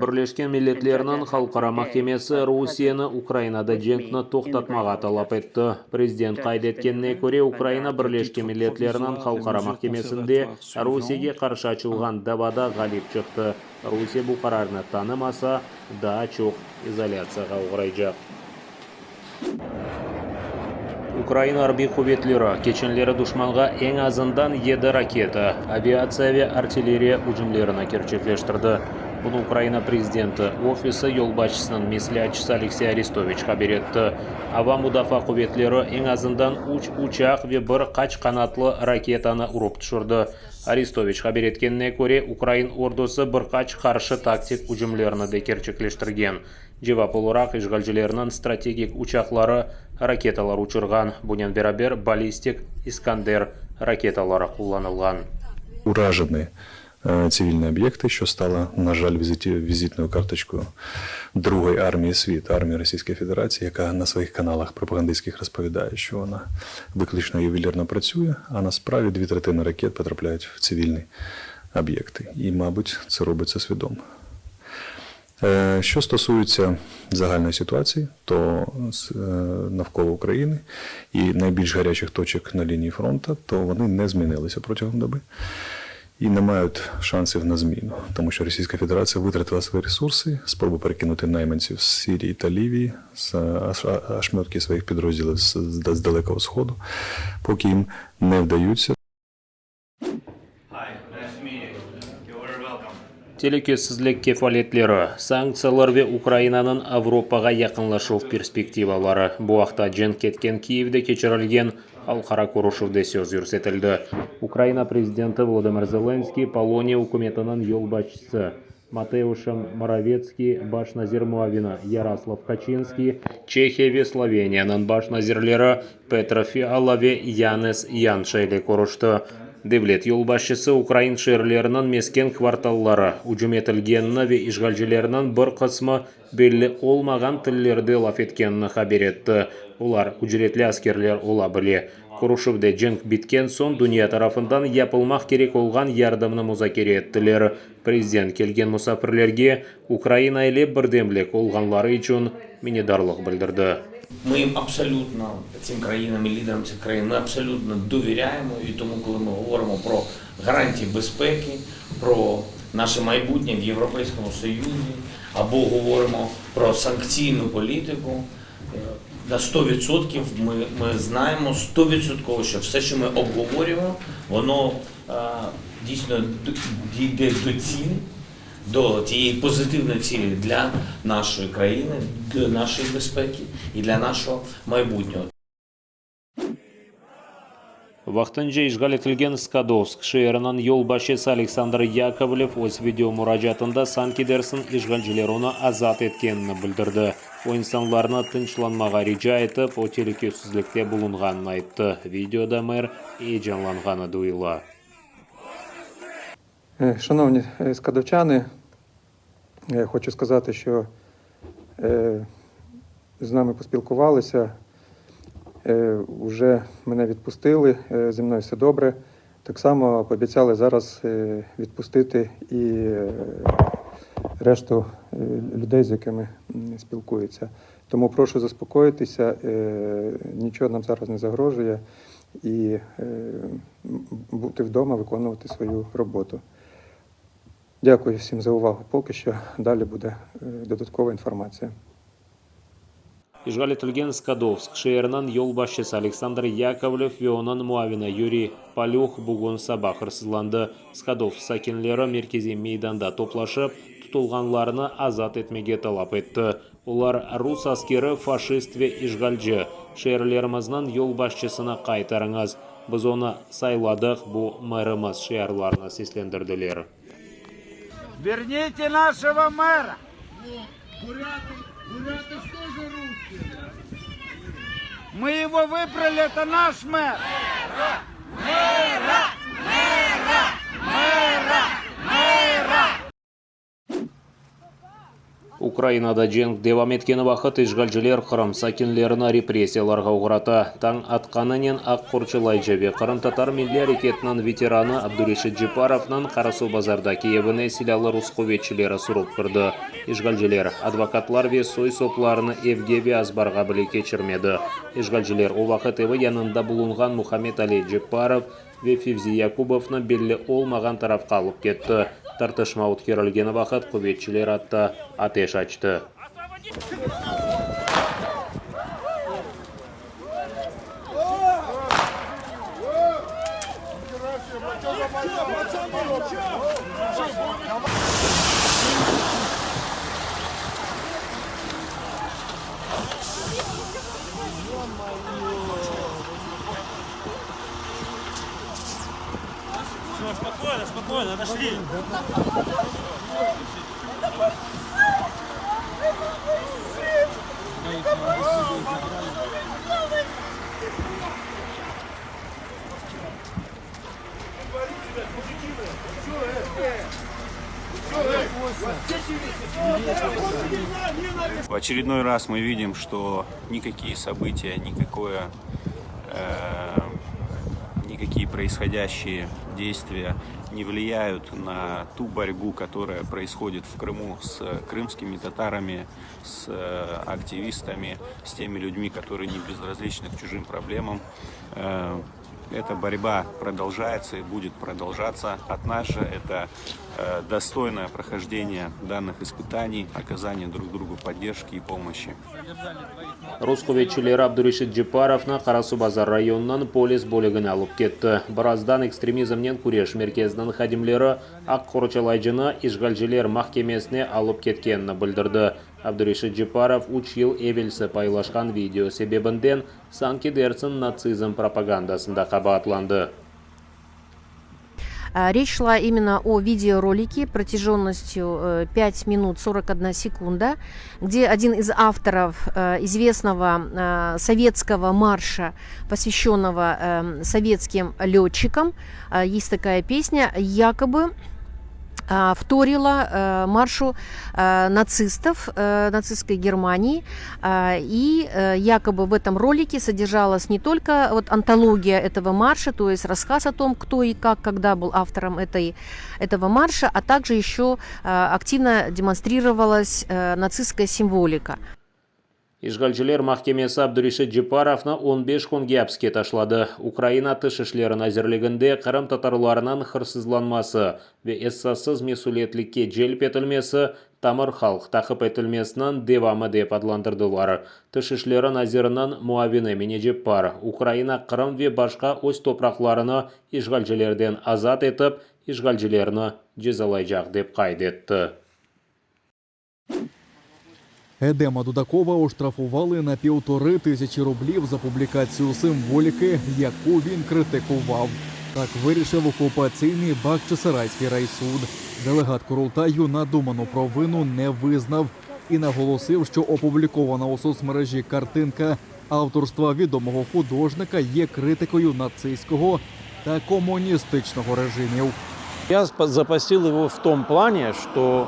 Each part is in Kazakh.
Birleşken Milletlerinin Halkara Mahkemesi Rusiyani Ukrainada jengni to'xtatmaga talab etdi. Prezident qayd etganine ko'ra, Ukraina Birleşken Milletlerinin Halkara Mahkemesinde Rusiyaga qarshi ochilgan davada g'olib chiqdi. Rusiya bu qarorni tanimasa, daha çok izolyatsiyaga uğrayacak. Ukraina harbiy quvvetlari kechinlari dushmanga eng azından 7 raketa, aviatsiya ve artilleriya hujumlarini gerçekleştirdi. Bunu Ukraina prezidenti ofisi yo'l boshchisining misliyachisi Aleksey Arestovich xabar etdi. Havo mudofaa quvvetlari eng azından 3 uçak ve bir qaç qanotli raketani urib tushirdi. Arestovich xabar etganine ko'ra, Ukraina ordusi bir qaç qarshi taktik hujumlarni da gerçekleştirgan. Cevap olarak işgalcilerinin strategik uçakları raketalar uçurgan. Bunun beraber ballistik Iskander raketaları kullanılgan. Уражены цивільні об'єкти, що стало, на жаль, візитною карточкою Другої армії світу, армії Російської Федерації, яка на своїх каналах пропагандистських розповідає, що вона виключно ювелірно працює, а насправді 2/3 ракет потрапляють в цивільні об'єкти. І, мабуть, це робиться свідомо. Що стосується загальної ситуації, то навколо України і найбільш гарячих точок на лінії фронту, то вони не змінилися протягом доби і не мають шансів на зміну, тому що Російська Федерація витратила свої ресурси, спробу перекинути найманців з Сирії та Лівії, з ошметки своїх підрозділів з Далекого Сходу, поки їм не вдаються. Tehlike'sizlik kefaletleri, sanksiyalar ve Ukraina'nın Avropaga yaqinlashuv perspektivalari. Bu vaqtda jang ketgan Kiyevda kechirilgan xalqaro ko'rishuvda so'z yursatildi. Ukraina prezidenti Volodymyr Zelenskiy Poloniya hukumatining yo'l boshchisi Mateusz Morawiecki, bosh nazir muavini Yaroslav Kaczynski, Chexiya ve Sloveniyaning bosh nazirlari Petro Fiala ve Yanis Yansha ile ko'rishdi. Devlet yo'lboshchisi Ukraina shaharlarining mesken kvartallari hujum etilganini ve ishg'olchilarning bir qismi belli olmagan tillarda laf etganini xabar etdi. Ular ücretli askerler olabilir. Ko'rishuvda jang bitgan so'ng dunyo tarafından yapılmak gerek olgan yardımni muzokara etdiler. Prezident kelgan musofirlarga Ukraina ile birdamlik olganlari uchun minnatdorlik bildirdi. Ми їм абсолютно, цим країнам і лідерам цих країн, ми абсолютно довіряємо. І тому, коли ми говоримо про гарантії безпеки, про наше майбутнє в Європейському Союзі, або говоримо про санкційну політику, на 100% ми знаємо 100%, що все, що ми обговорюємо, воно дійсно дійде до цілі, до тієї позитивної цілі для нашої країни, для нашої безпеки і для нашого майбутнього. Vaqtincha ishg'ol etilgan Skadovsk shahrining yo'l boshchisi Aleksandr Yakovlev o'z video murojaatida Sankt-Peterburg ishg'olchilari uni azod etganini bildirdi. O insonlarni tinchlanmaga rijo etib, o tehlikasizlikda bulunganini aytdi. Videoda mer heyecanlangani duyuldi. Шановні скадовчани, хочу сказати, що з нами поспілкувалися, вже мене відпустили, зі мною все добре. Так само пообіцяли зараз відпустити і решту людей, з якими спілкуються. Тому прошу заспокоїтися, нічого нам зараз не загрожує і бути вдома, виконувати свою роботу. Дякую всім за увагу. Поки що далі буде додаткова інформація. Ishg'ol etilgan Skadovsk shahrining yo'l boshchisi Aleksandr Yakovlev ve onun muavini Yuriy Polyakh bugun sabah hırsızlandı. Skadovsk sakinlari merkeziy maydonda to'plashib, tutilganlarni azod etmege talab etdi. Ular Rus askeri, faşist ve ishg'olchi. Shaharlarimizning yo'l boshchisini qaytaringiz. Biz onu sayladik, bu merimiz, shaharlarni seslendirdiler. Верните нашего мэра! Бурятов тоже русский. Мы его выбрали, это наш мэр! Мэра! Мэра! Мэра! Мэра! Украинада женг девам еткен вақыт ишгалчылар Қырым сакинлеріне репрессияларға ұғырата. Таң атқанынен ақ қорчылай жебе. Қырым татар милли әрекетінің ветераны Абдурешит Джипаровның Қарасу базарда Киевіне силалы русковетчілері сұрып кірді. Ишгалчылар адвокатлар ве сой сопларыны Евгеве азбарға біле кечірмеді. Ишгалчылар о вақыт еві янында бұлынған Мухаммед Али Джипаров ве Февзи Якубовны белі олмаған тарафқа алып кетті. Тартышма өткерілген вақыт көветчілер атты атеш açtı. Спокойно, спокойно, отошли. В очередной раз мы видим, что никакие события, никакие происходящие действия не влияют на ту борьбу, которая происходит в Крыму с крымскими татарами, с активистами, с теми людьми, которые не безразличны к чужим проблемам. Эта борьба продолжается и будет продолжаться. От нас же это достойное прохождение данных испытаний, оказание друг другу поддержки и помощи. Русковетчілер Абдурешит Джипаровны Қарасу базар районынан полис бөлігін алып кетті. Біраздан экстремизмнен күреш меркезінің хадимлері ақ қорчалайжыны ишгалчылар махкемесіне алып кеткенін білдірді. Абдурешит Джипаров 3 ел евелсі пайлашқан видео себебінден санки дерсін нацизм пропагандасында қабатланды. Речь шла именно о видеоролике протяженностью 5 минут 41 секунда, где один из авторов известного советского марша, посвященного советским летчикам, есть такая песня, якобы вторила маршу нацистов нацистской Германии, и якобы в этом ролике содержалась не только вот антология этого марша, то есть рассказ о том, кто и как, когда был автором этого марша, а также еще активно демонстрировалась нацистская символика. Ишгалчылар махкемесі Абдурешит Джипаровны 15 күнге әпске ташлады. Украина тыш эшләрен әзірлігінде Қырым татарларынан хырсызланмасы ве эссасыз месулетлікке желп етілмесі тамыр халық тақып етілмесінен девамы деп адландырдылар. Тыш эшләрен әзірінен муавины менеджеп бар. Украина Қырым ве башқа өз топрақларыны ишгалчылардан азат етіп, ишгалчыларны жезалайжақ деп қайдетті. Едема Дудакова оштрафували на 1500 рублів за публікацію символіки, яку він критикував. Так вирішив окупаційний Бахчисарайський райсуд. Делегат Курултаю надуману провину не визнав і наголосив, що опублікована у соцмережі картинка авторства відомого художника є критикою нацистського та комуністичного режимів. Я запостил его в том плане, что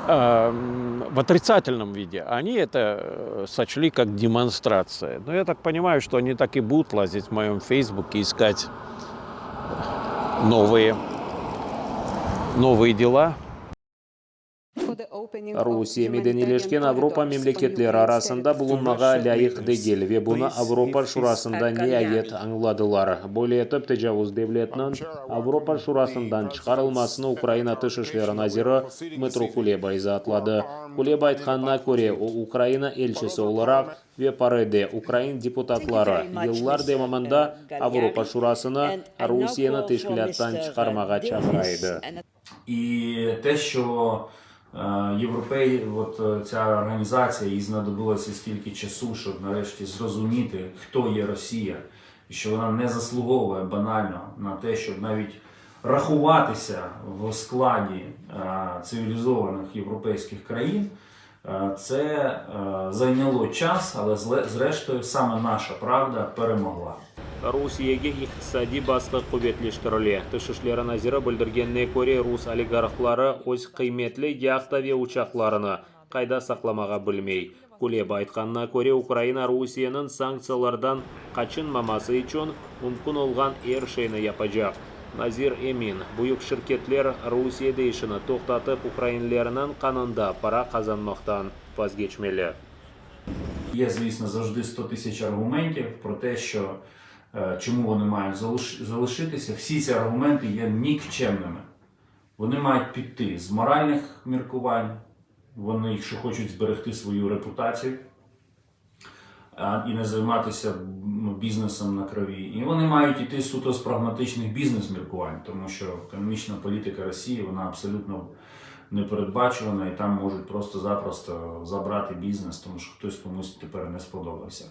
в отрицательном виде. Они это сочли как демонстрация. Но я так понимаю, что они так и будут лазить в моем фейсбуке, искать новые дела. Русия меденилешкен Авропа мемлекетлері арасында бұлынмаға лайық дегел ве бұны Авропа шурасында не айет аңладылар. Более етіп тежауыз девлетінің Авропа шурасындан шығарылмасыны Украина тыш эшлері назиры Дмитро Кулеба изатлады. Кулеба айтқанына көре, о Украина елшісі оларақ ве пареде Украин депутатлары еллар демамында Авропа шурасыны Русияны тешкілеттен шығармаға чағырайды. І те, що ця організація, їй знадобилося стільки часу, щоб нарешті зрозуміти, хто є Росія, і що вона не заслуговує банально на те, щоб навіть рахуватися в складі цивілізованих європейських країн. Це зайняло час, але зрештою саме наша правда перемогла. Русияге иқтисади басқы көбетлештіріле. Тыш эшлері назиры білдіргенне көре рус олигархлары өз қиметлі яхта ве учақларыны қайда сақламаға білмей. Кулеба айтқанына көре Украина Русияның санкциялардан қачынмамасы үшін мүмкін олған ершейні япажақ. Назир Эмин, бұйық шіркетлер Русия дейшіні тоқтатып, украинлерінің қанында пара қазанмақтан вазгечмелі. Є, звісно, завжди 100 тисяч аргументів про те, що чому вони мають залишитися. Всі ці аргументи є нікчемними. Вони мають піти з моральних міркувань, вони, якщо хочуть зберегти свою репутацію і не займатися бізнесом на крові. І вони мають йти суто з прагматичних бізнес-міркувань, тому що економічна політика Росії, вона абсолютно непередбачувана, і там можуть просто-запросто забрати бізнес, тому що хтось комусь тепер не сподобався.